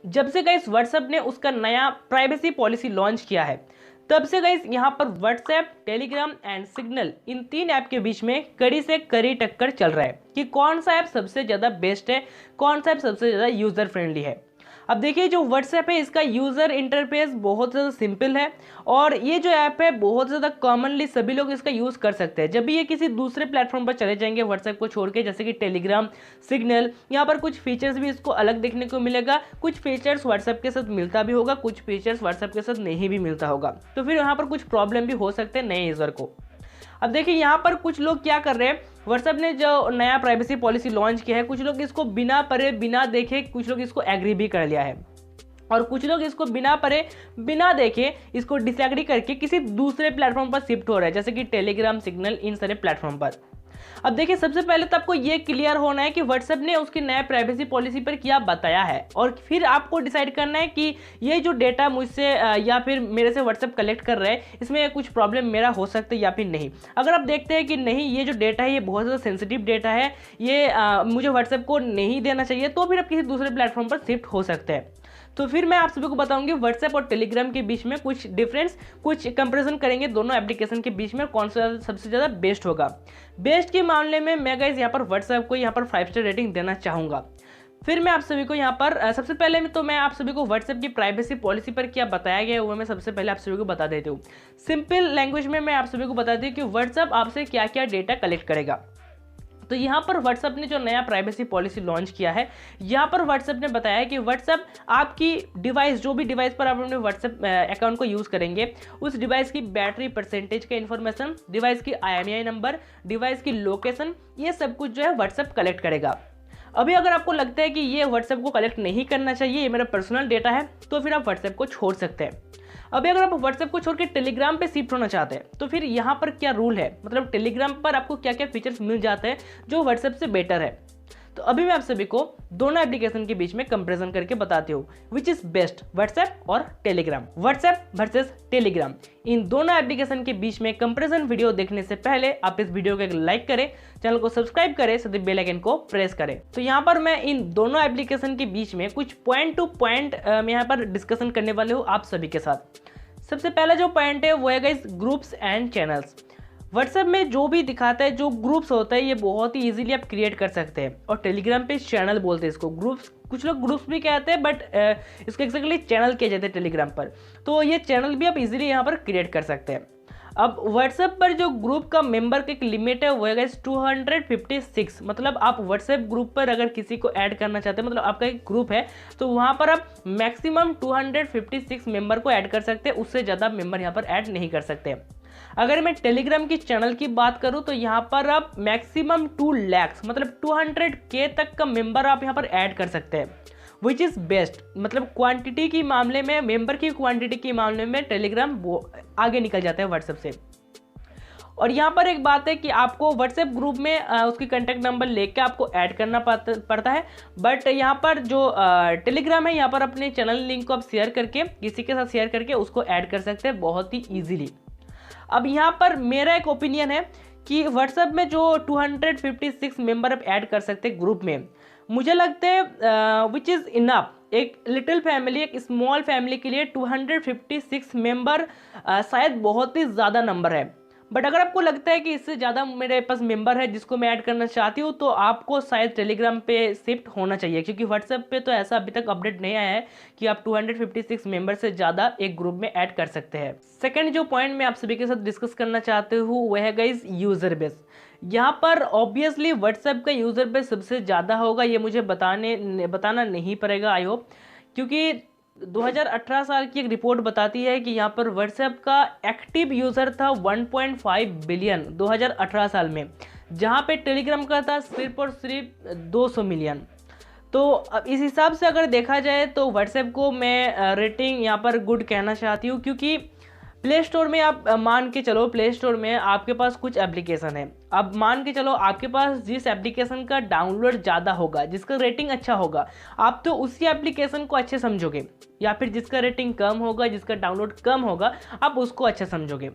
जब से guys WhatsApp ने उसका नया प्राइवेसी पॉलिसी लॉन्च किया है, तब से गाइस यहाँ पर WhatsApp, Telegram and signal, in 3 app के बीच में कड़ी से कड़ी टक्कर चल रहा है कि कौन सा ऐप सबसे ज़्यादा बेस्ट है, कौन सा ऐप सबसे ज़्यादा यूज़र फ्रेंडली है। अब देखिए जो व्हाट्सएप है इसका यूज़र इंटरफेस बहुत ज़्यादा सिंपल है और ये जो ऐप है बहुत ज़्यादा कॉमनली सभी लोग इसका यूज़ कर सकते हैं। जब भी ये किसी दूसरे प्लेटफॉर्म पर चले जाएंगे व्हाट्सएप को छोड़ के, जैसे कि टेलीग्राम, सिग्नल, यहाँ पर कुछ फीचर्स भी इसको अलग देखने को मिलेगा। कुछ फीचर्स व्हाट्सएप के साथ मिलता भी होगा, कुछ फीचर्स व्हाट्सएप के साथ नहीं भी मिलता होगा, तो फिर यहाँ पर कुछ प्रॉब्लम भी हो सकते हैं नए यूज़र को। अब देखिए यहाँ पर कुछ लोग क्या कर रहे हैं, व्हाट्सएप ने जो नया प्राइवेसी पॉलिसी लॉन्च किया है, कुछ लोग इसको बिना पढ़े बिना देखे कुछ लोग इसको एग्री भी कर लिया है और कुछ लोग इसको बिना पढ़े बिना देखे इसको डिसएग्री करके किसी दूसरे प्लेटफॉर्म पर शिफ्ट हो रहा है, जैसे कि टेलीग्राम, सिग्नल, इन सारे प्लेटफॉर्म पर। अब देखिए सबसे पहले तो आपको ये क्लियर होना है कि व्हाट्सएप ने उसकी नया प्राइवेसी पॉलिसी पर क्या बताया है और फिर आपको डिसाइड करना है कि ये जो डेटा मुझसे या फिर मेरे से व्हाट्सएप कलेक्ट कर रहा है, इसमें कुछ प्रॉब्लम मेरा हो सकता है या फिर नहीं। अगर आप देखते हैं कि नहीं, ये जो डेटा है ये बहुत ज़्यादा सेंसिटिव डेटा है, ये मुझे व्हाट्सएप को नहीं देना चाहिए, तो फिर आप किसी दूसरे प्लेटफॉर्म पर शिफ्ट हो सकते हैं। तो फिर मैं आप सभी को बताऊंगी व्हाट्सएप और टेलीग्राम के बीच में कुछ डिफरेंस, कुछ कंपैरिजन करेंगे दोनों एप्लीकेशन के बीच में, कौन सा सबसे ज़्यादा बेस्ट होगा। बेस्ट के मामले में मैं गाइस यहाँ पर व्हाट्सएप को यहाँ पर 5 स्टार रेटिंग देना चाहूँगा। फिर मैं आप सभी को यहाँ पर सबसे पहले में तो मैं आप सभी को व्हाट्सएप की प्राइवेसी पॉलिसी पर क्या बताया गया है वो मैं सबसे पहले आप सभी को बता देती हूँ। सिंपल लैंग्वेज में मैं आप सभी को बता दी कि व्हाट्सएप आपसे क्या क्या डेटा कलेक्ट करेगा। तो यहाँ पर व्हाट्सएप ने जो नया प्राइवेसी पॉलिसी लॉन्च किया है, यहाँ पर व्हाट्सएप ने बताया है कि व्हाट्सएप आपकी डिवाइस, जो भी डिवाइस पर आप अपने व्हाट्सएप अकाउंट को यूज़ करेंगे, उस डिवाइस की बैटरी परसेंटेज का इन्फॉर्मेशन, डिवाइस की IMEI नंबर, डिवाइस की लोकेशन, ये सब कुछ जो है व्हाट्सएप कलेक्ट करेगा। अभी अगर आपको लगता है कि ये व्हाट्सएप को कलेक्ट नहीं करना चाहिए, ये मेरा पर्सनल डेटा है, तो फिर आप व्हाट्सएप को छोड़ सकते हैं। अभी अगर आप व्हाट्सएप को छोड़ के टेलीग्राम पे शिफ्ट होना चाहते हैं, तो फिर यहाँ पर क्या रूल है, मतलब टेलीग्राम पर आपको क्या क्या फीचर्स मिल जाते हैं जो व्हाट्सएप से बेटर है। तो अभी मैं आप सभी को दोनों एप्लीकेशन के बीच में कंपैरिजन करके बताती हूँ विच इज बेस्ट, व्हाट्सएप और टेलीग्राम, व्हाट्सएप वर्सेस टेलीग्राम। इन दोनों एप्लीकेशन के बीच में कंपैरिजन वीडियो देखने से पहले आप इस वीडियो को एक लाइक करें, चैनल को सब्सक्राइब करें, साथ ही बेल आइकन को प्रेस करें। तो यहाँ पर मैं इन दोनों एप्लीकेशन के बीच में कुछ पॉइंट टू पॉइंट मैं यहाँ पर डिस्कशन करने वाले हूँ आप सभी के साथ। सबसे पहला जो पॉइंट है वो है guys groups and channels. WhatsApp में जो भी दिखाता है, जो ग्रुप्स होता है, ये बहुत ही इजीली आप क्रिएट कर सकते हैं और टेलीग्राम पे चैनल बोलते हैं इसको, ग्रुप्स, कुछ लोग ग्रुप्स भी कहते हैं बट इसको एक्जैक्टली चैनल किया जाता है टेलीग्राम पर। तो ये चैनल भी आप इजीली यहाँ पर क्रिएट कर सकते हैं। अब व्हाट्सएप पर जो ग्रुप का मेंबर का एक लिमिट है वो है 256, मतलब आप व्हाट्सएप ग्रुप पर अगर किसी को ऐड करना चाहते हैं, मतलब आपका एक ग्रुप है, तो वहाँ पर आप मैक्सिमम 256 मेंबर को ऐड कर सकते हैं, उससे ज़्यादा मेंबर यहाँ पर ऐड नहीं कर सकते। अगर मैं टेलीग्राम की चैनल की बात करूं तो यहाँ पर आप मैक्सिमम 2 लाख, मतलब 200K तक का मेंबर आप यहाँ पर ऐड कर सकते हैं, विच इज़ बेस्ट। मतलब क्वांटिटी की मामले में, मेंबर की क्वांटिटी के मामले में टेलीग्राम आगे निकल जाता है व्हाट्सएप से। और यहाँ पर एक बात है कि आपको व्हाट्सएप ग्रुप में उसकी कॉन्टैक्ट नंबर लेके आपको ऐड करना पड़ता है, बट यहाँ पर जो टेलीग्राम है, यहाँ पर अपने चैनल लिंक को आप शेयर करके, किसी के साथ शेयर करके उसको ऐड कर सकते हैं बहुत ही ईजिली। अब यहाँ पर मेरा एक ओपिनियन है कि व्हाट्सएप में जो 256 मेंबर आप ऐड कर सकते हैं ग्रुप में, मुझे लगता है विच इज़ इनफ। एक लिटिल फैमिली, एक स्मॉल फैमिली के लिए 256 मेंबर शायद बहुत ही ज़्यादा नंबर है। बट अगर आपको लगता है कि इससे ज़्यादा मेरे पास मेंबर है जिसको मैं ऐड करना चाहती हूँ, तो आपको शायद टेलीग्राम पे शिफ्ट होना चाहिए, क्योंकि व्हाट्सएप पे तो ऐसा अभी तक अपडेट नहीं आया है कि आप 256 मेंबर से ज़्यादा एक ग्रुप में ऐड कर सकते हैं। सेकंड जो पॉइंट मैं आप सभी के साथ डिस्कस करना चाहती हूँ वह है गाइस यूज़र बेस। यहाँ पर ऑब्वियसली व्हाट्सएप का यूज़र बेस सबसे ज़्यादा होगा, ये मुझे बताना नहीं पड़ेगा आई होप, क्योंकि 2018 साल की एक रिपोर्ट बताती है कि यहाँ पर व्हाट्सएप का एक्टिव यूज़र था 1.5 बिलियन 2018 साल में, जहाँ पे टेलीग्राम का था सिर्फ और सिर्फ 200 मिलियन। तो अब इस हिसाब से अगर देखा जाए तो व्हाट्सएप को मैं रेटिंग यहाँ पर गुड कहना चाहती हूँ, क्योंकि प्ले स्टोर में आप मान के चलो, प्ले स्टोर में आपके पास कुछ एप्लीकेशन है, अब मान के चलो आपके पास जिस एप्लीकेशन का डाउनलोड ज़्यादा होगा, जिसका रेटिंग अच्छा होगा, आप तो उसी एप्लीकेशन को अच्छे समझोगे, या फिर जिसका रेटिंग कम होगा, जिसका डाउनलोड कम होगा, आप उसको अच्छा समझोगे।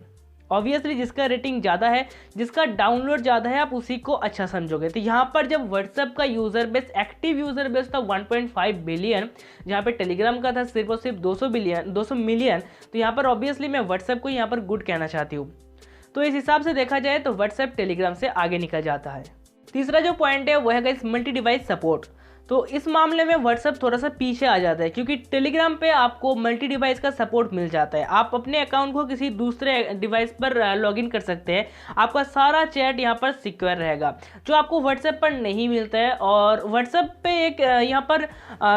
ऑब्वियसली जिसका रेटिंग ज़्यादा है, जिसका डाउनलोड ज़्यादा है, आप उसी को अच्छा समझोगे। तो यहाँ पर जब व्हाट्सएप का user base, active user base था 1.5 बिलियन, जहाँ पे टेलीग्राम का था सिर्फ और सिर्फ 200 मिलियन, तो यहाँ पर ऑब्वियसली मैं व्हाट्सएप को यहाँ पर गुड कहना चाहती हूँ। तो इस हिसाब से देखा जाए तो व्हाट्सएप टेलीग्राम से आगे निकल जाता है। तीसरा जो पॉइंट है वो है गाइस मल्टी डिवाइस सपोर्ट। तो इस मामले में व्हाट्सएप थोड़ा सा पीछे आ जाता है, क्योंकि टेलीग्राम पे आपको मल्टी डिवाइस का सपोर्ट मिल जाता है। आप अपने अकाउंट को किसी दूसरे डिवाइस पर लॉगिन कर सकते हैं, आपका सारा चैट यहाँ पर सिक्योर रहेगा, जो आपको व्हाट्सएप पर नहीं मिलता है। और व्हाट्सएप पे एक यहाँ पर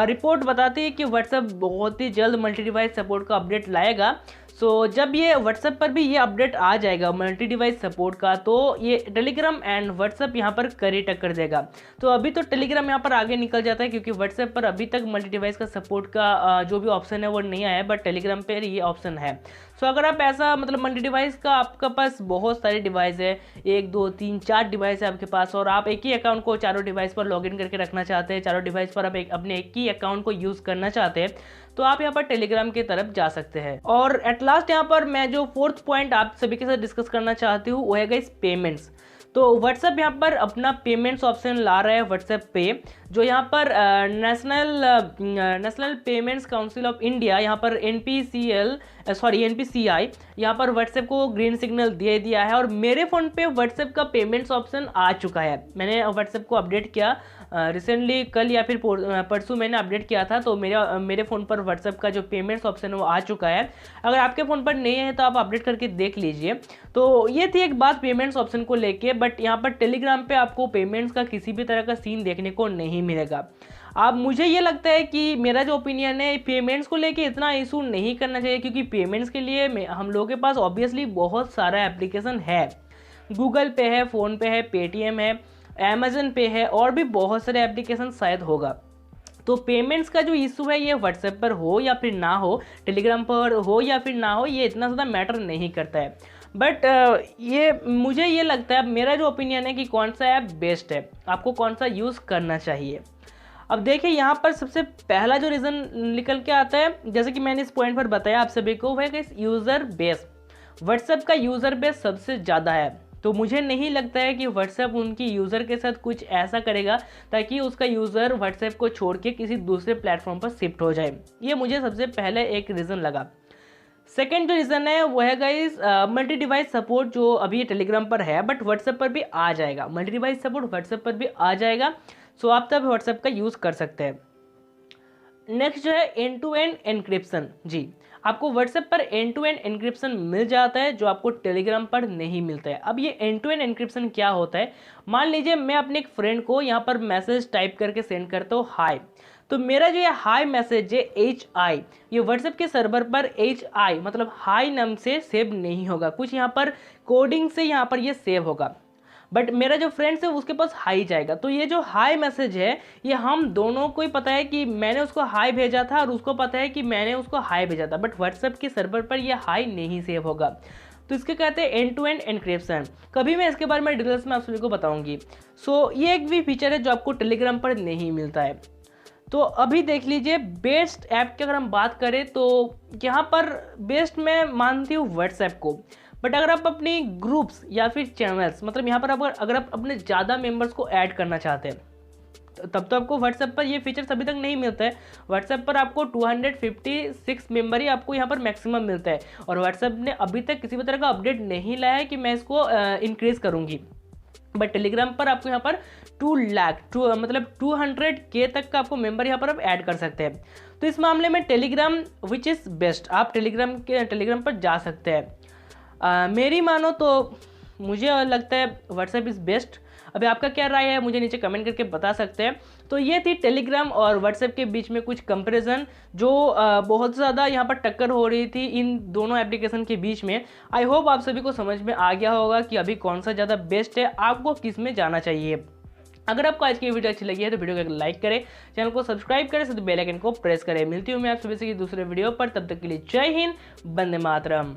रिपोर्ट बताती है कि व्हाट्सएप बहुत ही जल्द मल्टी डिवाइस सपोर्ट का अपडेट लाएगा। सो जब ये व्हाट्सएप पर भी ये अपडेट आ जाएगा मल्टी डिवाइस सपोर्ट का, तो ये टेलीग्राम एंड व्हाट्सएप यहाँ पर कड़ी टक्कर देगा। तो अभी तो टेलीग्राम यहाँ पर आगे निकल जाता है, क्योंकि व्हाट्सएप पर अभी तक मल्टी डिवाइस का सपोर्ट का जो भी ऑप्शन है वो नहीं आया है, बट टेलीग्राम पर ये ऑप्शन है। सो अगर आप ऐसा मतलब मल्टी डिवाइस का आपके पास बहुत सारे डिवाइस है, 1 2 3 4 डिवाइस है आपके पास, और आप एक ही अकाउंट को चारों डिवाइस पर लॉगिन करके रखना चाहते हैं, चारों डिवाइस पर आप अपने एक ही अकाउंट को यूज़ करना चाहते हैं, तो आप यहाँ पर टेलीग्राम की तरफ जा सकते हैं। और एट लास्ट यहाँ पर मैं जो फोर्थ पॉइंट आप सभी के साथ डिस्कस करना चाहती हूँ वो है गाइस पेमेंट्स। तो व्हाट्सएप यहाँ पर अपना पेमेंट्स ऑप्शन ला रहा है, व्हाट्सएप पे, जो यहाँ पर national payments council of India, यहाँ पर एनपीसीआई यहाँ पर व्हाट्सएप को ग्रीन सिग्नल दे दिया है। और मेरे फ़ोन पे व्हाट्सएप का पेमेंट्स ऑप्शन आ चुका है। मैंने व्हाट्सएप को अपडेट किया रिसेंटली, कल या फिर परसों मैंने अपडेट किया था, तो मेरे फ़ोन पर व्हाट्सएप का जो पेमेंट्स ऑप्शन है वो आ चुका है। अगर आपके फ़ोन पर नहीं है तो आप अपडेट करके देख लीजिए। तो ये थी एक बात पेमेंट्स ऑप्शन को लेके, बट यहाँ पर टेलीग्राम पे आपको पेमेंट्स का किसी भी तरह का सीन देखने को नहीं मिलेगा। अब मुझे ये लगता है कि मेरा जो ओपिनियन है, पेमेंट्स को लेके इतना इशू नहीं करना चाहिए, क्योंकि पेमेंट्स के लिए हम लोगों के पास ऑब्वियसली बहुत सारा एप्लीकेशन है। गूगल पे है, फ़ोन पे है, पेटीएम है, अमेजन पे है, और भी बहुत सारे एप्लीकेशन शायद होगा। तो पेमेंट्स का जो इशू है ये व्हाट्सएप पर हो या फिर ना हो, टेलीग्राम पर हो या फिर ना हो, ये इतना ज़्यादा मैटर नहीं करता है। बट ये मुझे ये लगता है, मेरा जो ओपिनियन है कि कौन सा ऐप बेस्ट है, आपको कौन सा यूज़ करना चाहिए। अब देखिए यहाँ पर सबसे पहला जो रीज़न निकल के आता है, जैसे कि मैंने इस पॉइंट पर बताया आप सभी को, वह है कि यूज़र बेस। व्हाट्सएप का यूज़र बेस सबसे ज़्यादा है, तो मुझे नहीं लगता है कि व्हाट्सएप उनकी यूज़र के साथ कुछ ऐसा करेगा ताकि उसका यूज़र व्हाट्सएप को छोड़ के किसी दूसरे प्लेटफॉर्म पर शिफ्ट हो जाए। ये मुझे सबसे पहले एक रीज़न लगा। सेकेंड जो रीज़न है वो है गाइस मल्टी डिवाइस सपोर्ट, जो अभी टेलीग्राम पर है बट व्हाट्सएप पर भी आ जाएगा। मल्टी डिवाइस सपोर्ट व्हाट्सएप पर भी आ जाएगा, सो आप तब व्हाट्सएप का यूज़ कर सकते हैं। नेक्स्ट जो है एंड टू एंड एन्क्रिप्शन। जी, आपको व्हाट्सएप पर एंड टू एंड एन्क्रिप्शन मिल जाता है, जो आपको टेलीग्राम पर नहीं मिलता है। अब ये एंड टू एंड एन्क्रिप्शन क्या होता है, मान लीजिए मैं अपने एक फ्रेंड को यहाँ पर मैसेज टाइप करके सेंड करता हूँ हाय, तो मेरा जो ये हाई मैसेज है HI, ये व्हाट्सएप के सर्वर पर HI मतलब हाई नाम से सेव नहीं होगा, कुछ यहाँ पर कोडिंग से यहाँ पर ये सेव होगा, बट मेरा जो फ्रेंड्स है उसके पास हाई जाएगा। तो ये जो हाई मैसेज है ये हम दोनों को ही पता है कि मैंने उसको हाई भेजा था और उसको पता है कि मैंने उसको हाई भेजा था, बट व्हाट्सएप के सर्वर पर ये हाई नहीं सेव होगा। तो इसके कहते हैं एंड टू एंड एन्क्रिप्शन। कभी मैं इसके बारे में डिटेल्स में आप सभी को बताऊंगी। सो ये एक भी फीचर है जो आपको टेलीग्राम पर नहीं मिलता है। तो अभी देख लीजिए बेस्ट ऐप की अगर हम बात करें तो यहाँ पर बेस्ट मैं मानती हूँ व्हाट्सएप को, बट अगर आप अपनी ग्रुप्स या फिर चैनल्स मतलब यहाँ पर अगर आप अपने ज़्यादा मेंबर्स को ऐड करना चाहते हैं तब तो आपको व्हाट्सएप पर ये फीचर्स अभी तक नहीं मिलता है। व्हाट्सएप पर आपको 256 मेंबर ही आपको यहाँ पर मैक्सिमम मिलता है, और व्हाट्सएप ने अभी तक किसी भी तरह का अपडेट नहीं लाया है कि मैं इसको इंक्रीज़ करूँगी। बट टेलीग्राम पर आपको यहाँ पर 2 लाख मतलब 200K तक का आपको मेंबर यहाँ पर आप ऐड कर सकते हैं। तो इस मामले में टेलीग्राम विच इज़ बेस्ट, आप टेलीग्राम पर जा सकते हैं। मेरी मानो तो मुझे लगता है व्हाट्सएप इज़ बेस्ट। अभी आपका क्या राय है मुझे नीचे कमेंट करके बता सकते हैं। तो ये थी टेलीग्राम और व्हाट्सएप के बीच में कुछ कंपैरिजन, जो बहुत ज़्यादा यहाँ पर टक्कर हो रही थी इन दोनों एप्लीकेशन के बीच में। आई होप आप सभी को समझ में आ गया होगा कि अभी कौन सा ज़्यादा बेस्ट है, आपको किस में जाना चाहिए। अगर आपको आज की वीडियो अच्छी लगी है तो वीडियो को लाइक करें, चैनल को सब्सक्राइब करें, साथ बेल आइकन को प्रेस करें। मिलती हूँ मैं आप सभी से दूसरे वीडियो पर, तब तक के लिए जय हिंद, वंदे मातरम।